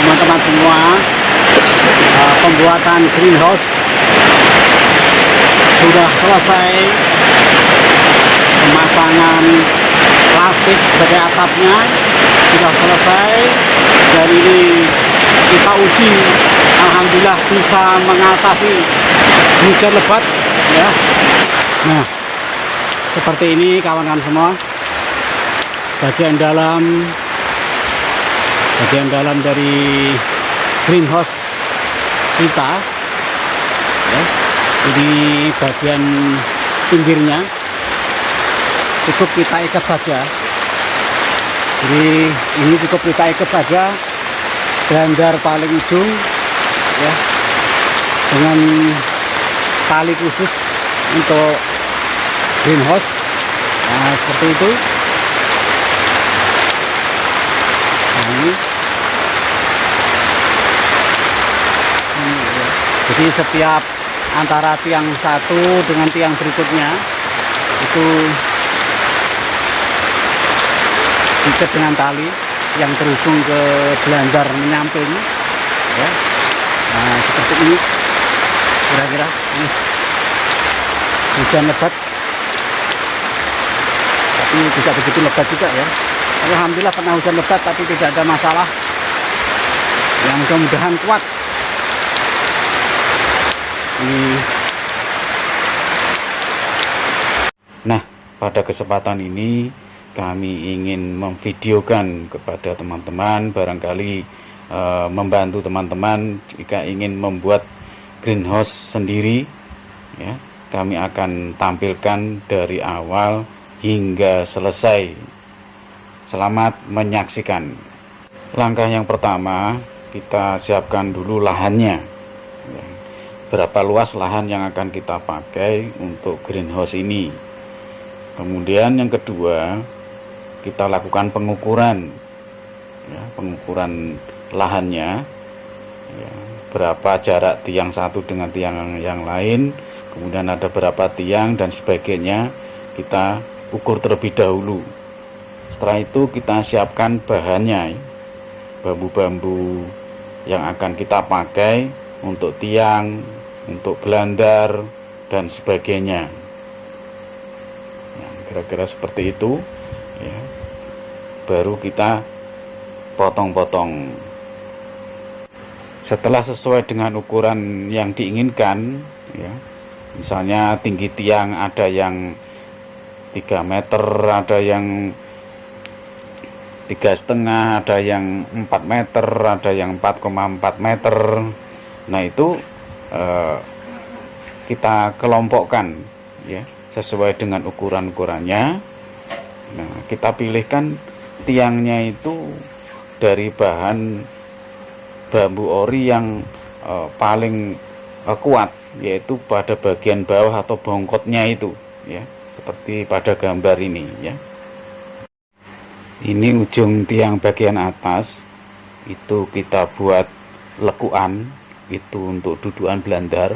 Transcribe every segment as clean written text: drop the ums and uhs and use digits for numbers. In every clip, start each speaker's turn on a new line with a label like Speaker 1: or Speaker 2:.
Speaker 1: teman-teman semua, pembuatan greenhouse sudah selesai. Pemasangan plastik sebagai atapnya sudah selesai, dan ini kita uji, alhamdulillah bisa mengatasi hujan lebat ya. Nah, seperti ini kawan-kawan semua, bagian dalam dari greenhouse kita ya. Ini bagian pinggirnya cukup kita ikat saja. Jadi ini cukup kita ikat saja bandar paling ujung ya, dengan tali khusus untuk greenhouse. Nah, seperti itu. Nah, ini. Jadi setiap antara tiang satu dengan tiang berikutnya itu diikat dengan tali yang terhubung ke belandar menyamping ya. Nah, seperti ini kira-kira. Ini hujan lebat, tapi tidak begitu lebat juga ya. Alhamdulillah pernah hujan lebat tapi tidak ada masalah, yang mudah-mudahan kuat ini. Nah, pada kesempatan ini kami ingin memvideokan kepada teman-teman, barangkali membantu teman-teman jika ingin membuat greenhouse sendiri ya. Kami akan tampilkan dari awal hingga selesai. Selamat menyaksikan. Langkah yang pertama, kita siapkan dulu lahannya ya. Berapa luas lahan yang akan kita pakai untuk greenhouse ini. Kemudian yang kedua, kita lakukan pengukuran ya, pengukuran lahannya ya, berapa jarak tiang satu dengan tiang yang lain, kemudian ada berapa tiang dan sebagainya, kita ukur terlebih dahulu. Setelah itu kita siapkan bahannya, bambu-bambu yang akan kita pakai untuk tiang, untuk belandar dan sebagainya ya, kira-kira seperti itu ya. Baru kita potong-potong. Setelah sesuai dengan ukuran yang diinginkan ya, misalnya tinggi tiang ada yang 3 meter, ada yang 3,5, ada yang 4 meter, ada yang 4,4 meter. Nah, itu kita kelompokkan ya, sesuai dengan ukuran-ukurannya. Nah, kita pilihkan tiangnya itu dari bahan bambu ori yang paling kuat, yaitu pada bagian bawah atau bongkotnya itu ya, seperti pada gambar ini ya. Ini ujung tiang bagian atas itu kita buat lekuan, itu untuk dudukan belandar.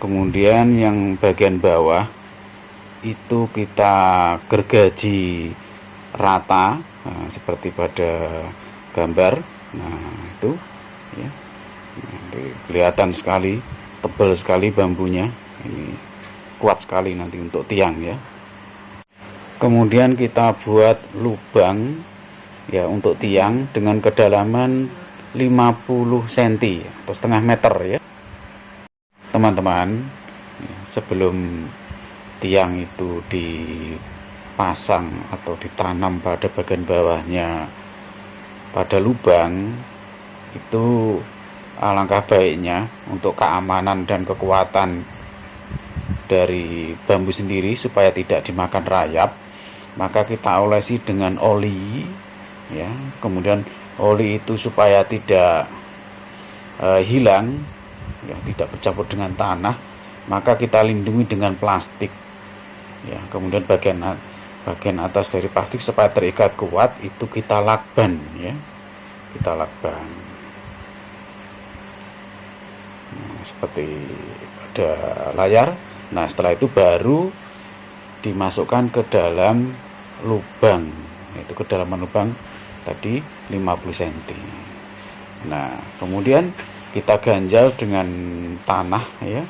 Speaker 1: Kemudian yang bagian bawah itu kita gergaji rata, nah, seperti pada gambar. Nah, itu ya, kelihatan sekali, tebal sekali bambunya. Ini kuat sekali nanti untuk tiang ya. Kemudian kita buat lubang ya untuk tiang dengan kedalaman 50 cm atau setengah meter ya. Teman-teman, sebelum tiang itu dipasang atau ditanam pada bagian bawahnya pada lubang, itu alangkah baiknya untuk keamanan dan kekuatan dari bambu sendiri supaya tidak dimakan rayap, maka kita olesi dengan oli ya. Kemudian oli itu supaya tidak hilang ya, tidak bercampur dengan tanah, maka kita lindungi dengan plastik ya. Kemudian bagian atas dari plastik supaya terikat kuat itu kita lakban ya, kita lakban. Nah, seperti pada layar. Nah, setelah itu baru dimasukkan ke dalam lubang, yaitu kedalaman lubang tadi 50 cm. Nah, kemudian kita ganjal dengan tanah ya.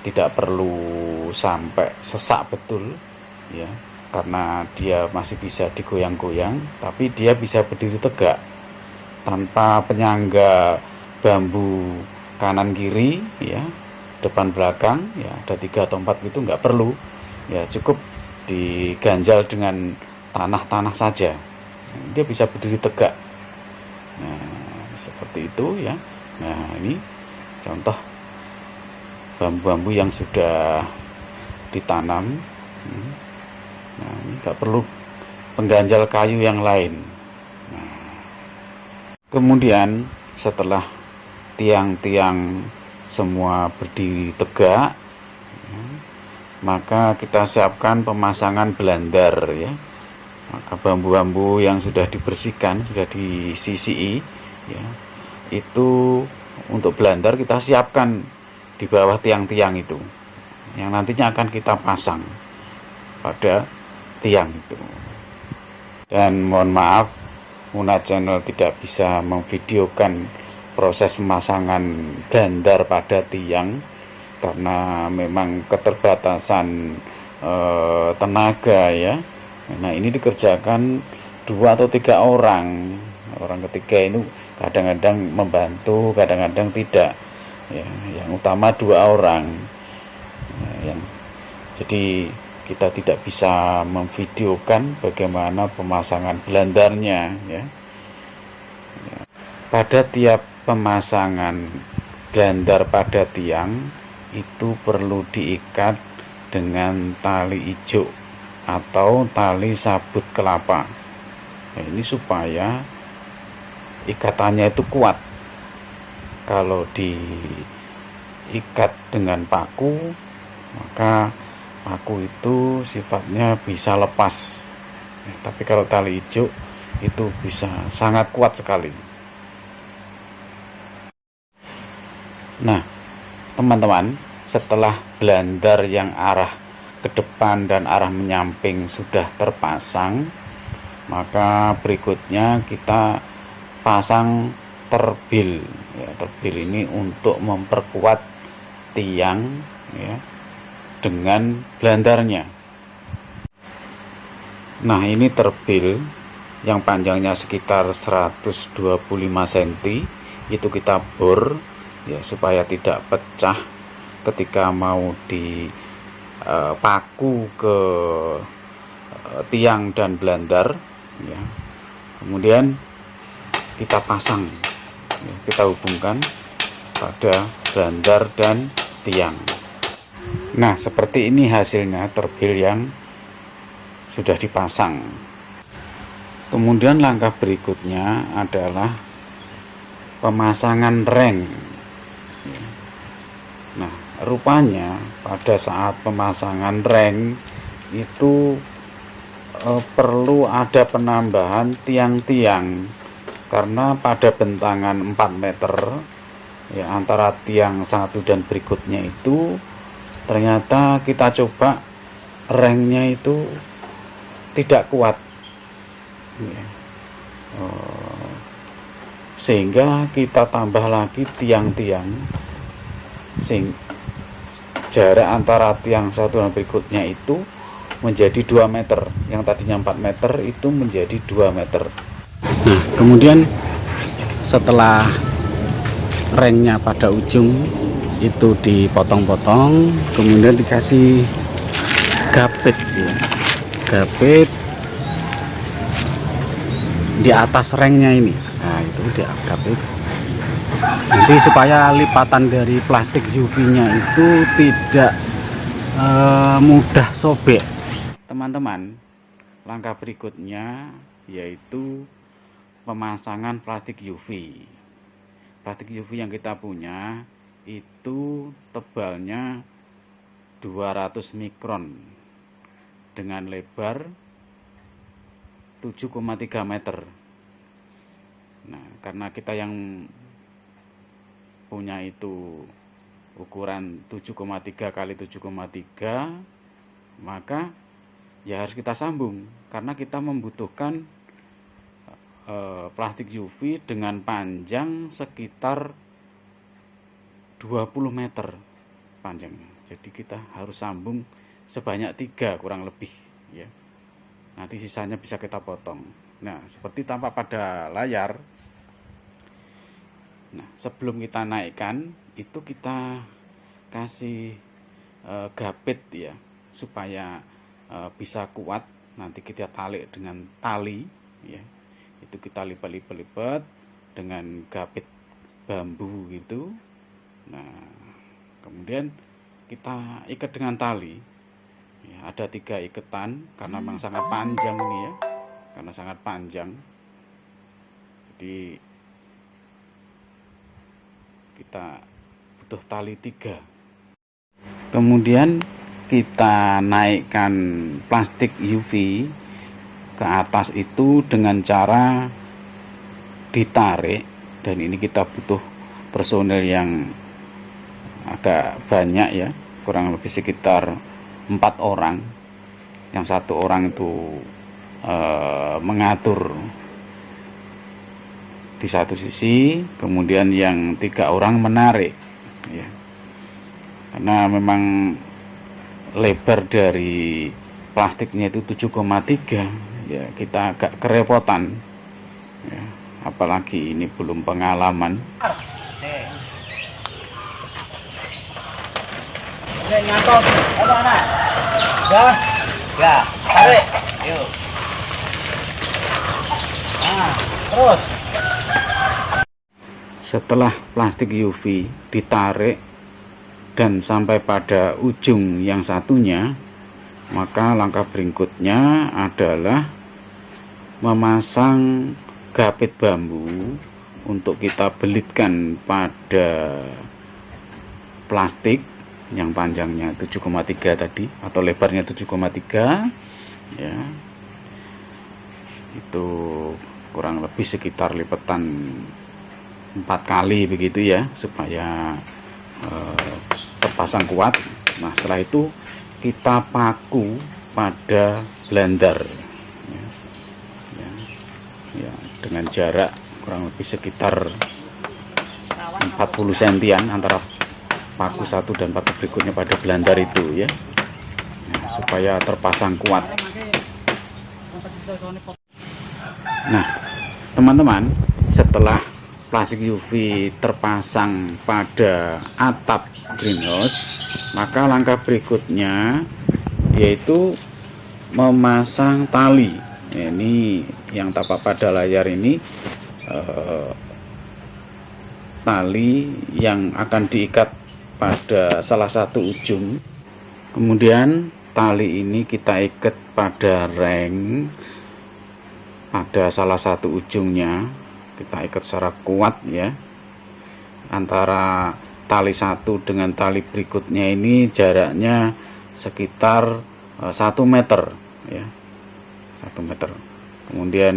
Speaker 1: Tidak perlu sampai sesak betul ya, karena dia masih bisa digoyang-goyang, tapi dia bisa berdiri tegak tanpa penyangga bambu kanan kiri ya, depan belakang ya, ada 3 atau 4 itu nggak perlu ya, cukup diganjal dengan tanah-tanah saja, dia bisa berdiri tegak. Nah, seperti itu ya. Nah, ini contoh bambu-bambu yang sudah ditanam. Nah, ini nggak perlu pengganjal kayu yang lain. Nah, kemudian setelah tiang-tiang semua berdiri tegak, maka kita siapkan pemasangan belandar ya. Maka bambu-bambu yang sudah dibersihkan, sudah disisii ya, itu untuk belandar kita siapkan di bawah tiang-tiang itu, yang nantinya akan kita pasang pada tiang itu. Dan mohon maaf, Muna Channel tidak bisa memvideokan proses pemasangan belandar pada tiang karena memang keterbatasan tenaga ya. Nah, ini dikerjakan 2 atau 3 orang. Orang ketiga itu kadang-kadang membantu, kadang-kadang tidak ya, yang utama 2 orang ya, jadi kita tidak bisa memvideokan bagaimana pemasangan belandarnya ya. Pada tiap pemasangan belandar pada tiang itu perlu diikat dengan tali ijuk atau tali sabut kelapa. Nah, ini supaya ikatannya itu kuat. Kalau diikat dengan paku, maka paku itu sifatnya bisa lepas. Tapi kalau tali ijuk itu bisa sangat kuat sekali. Nah, teman-teman, setelah belandar yang arah ke depan dan arah menyamping sudah terpasang, maka berikutnya kita pasang terbil ya. Terbil ini untuk memperkuat tiang ya dengan belandarnya. Nah, ini terbil yang panjangnya sekitar 125 cm, itu kita bor ya supaya tidak pecah ketika mau dipaku ke tiang dan belandar ya. Kemudian kita pasang ya, kita hubungkan pada belandar dan tiang. Nah, seperti ini hasilnya terbil yang sudah dipasang. Kemudian langkah berikutnya adalah pemasangan reng. Nah, rupanya pada saat pemasangan reng itu perlu ada penambahan tiang-tiang, karena pada bentangan 4 meter ya antara tiang satu dan berikutnya itu ternyata kita coba rengnya itu tidak kuat ya. Sehingga kita tambah lagi tiang-tiang, sehingga jarak antara tiang satu dan berikutnya itu menjadi 2 meter. Yang tadinya 4 meter itu menjadi 2 meter. Nah, kemudian setelah rengnya pada ujung itu dipotong-potong, kemudian dikasih gapit ya. Gapit di atas rengnya ini. Nah, itu gapit. Nanti supaya lipatan dari plastik UV-nya itu tidak mudah sobek. Teman-teman, langkah berikutnya yaitu pemasangan plastik UV. Plastik UV yang kita punya itu tebalnya 200 mikron dengan lebar 7,3 meter. Nah, karena kita yang punya itu ukuran 7,3 kali 7,3, maka ya harus kita sambung karena kita membutuhkan plastik UV dengan panjang sekitar 20 meter panjangnya. Jadi kita harus sambung sebanyak 3 kurang lebih ya. Nanti sisanya bisa kita potong. Nah, seperti tampak pada layar. Nah, sebelum kita naikkan itu kita kasih gapit ya, supaya bisa kuat. Nanti kita tarik dengan tali ya. Itu kita lipat dengan gapit bambu gitu. Nah, kemudian kita ikat dengan tali ya, ada 3 ikatan karena memang sangat panjang ini ya, karena sangat panjang, jadi kita butuh tali 3. Kemudian kita naikkan plastik UV ke atas itu dengan cara ditarik, dan ini kita butuh personel yang agak banyak ya, kurang lebih sekitar 4 orang. Yang 1 orang itu mengatur di satu sisi, kemudian yang 3 orang menarik ya. Karena memang lebar dari plastiknya itu 7,3 ya, kita agak kerepotan ya, apalagi ini belum pengalaman.
Speaker 2: Nyantok, apa anak? Ya, tarik, yuk. Nah, terus.
Speaker 1: Setelah plastik UV ditarik dan sampai pada ujung yang satunya, maka langkah berikutnya adalah memasang gapit bambu untuk kita belitkan pada plastik yang panjangnya 7,3 tadi atau lebarnya 7,3 ya. Itu kurang lebih sekitar lipatan 4 kali begitu ya, supaya terpasang kuat. Nah, setelah itu kita paku pada blender ya, dengan jarak kurang lebih sekitar 40 sentian antara paku satu dan paku berikutnya pada blender itu ya. Nah, supaya terpasang kuat. Nah, teman-teman, setelah plastik UV terpasang pada atap greenhouse, maka langkah berikutnya yaitu memasang tali. Nah, ini yang tampak pada layar ini tali yang akan diikat pada salah satu ujung. Kemudian tali ini kita ikat pada reng pada salah satu ujungnya, kita ikat secara kuat ya. Antara tali satu dengan tali berikutnya ini jaraknya sekitar 1 meter ya, 1 meter. Kemudian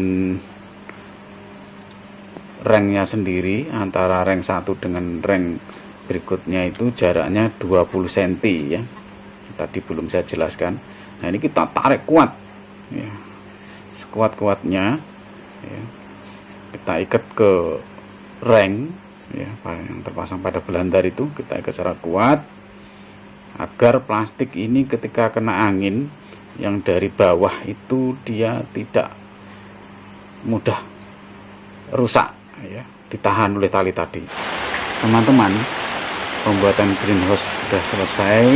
Speaker 1: rengnya sendiri, antara reng satu dengan reng berikutnya itu jaraknya 20 cm ya. Tadi belum saya jelaskan. Nah, ini kita tarik kuat ya, sekuat-kuatnya ya. Kita ikat ke reng ya, yang terpasang pada blender itu, kita ikat secara kuat agar plastik ini ketika kena angin yang dari bawah itu dia tidak mudah rusak ya, ditahan oleh tali tadi. Teman-teman, pembuatan greenhouse sudah selesai.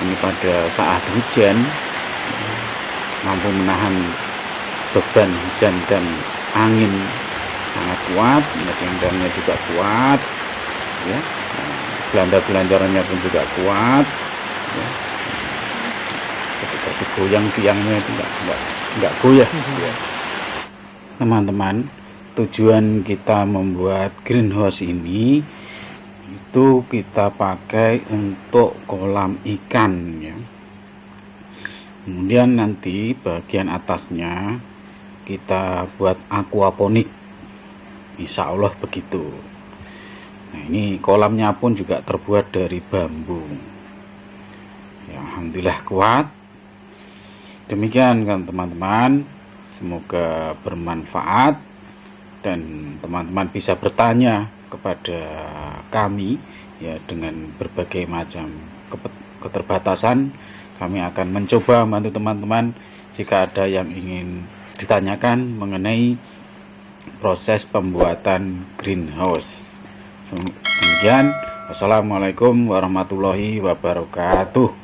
Speaker 1: Ini pada saat hujan, mampu menahan beban hujan dan angin sangat kuat. Tiang-tiangnya juga kuat ya, belanda-belandarannya pun juga kuat ya. Ketika digoyang tiangnya itu enggak goyah ya. Teman-teman, tujuan kita membuat greenhouse ini itu kita pakai untuk kolam ikan ya. Kemudian nanti bagian atasnya kita buat aquaponik, insya Allah begitu. Nah, ini kolamnya pun juga terbuat dari bambu ya, alhamdulillah kuat. Demikian kan teman-teman, semoga bermanfaat. dan teman-teman bisa bertanya kepada kami ya dengan berbagai macam keterbatasan. Kami akan mencoba membantu teman-teman jika ada yang ingin ditanyakan mengenai proses pembuatan greenhouse. Demikian, wassalamualaikum warahmatullahi wabarakatuh.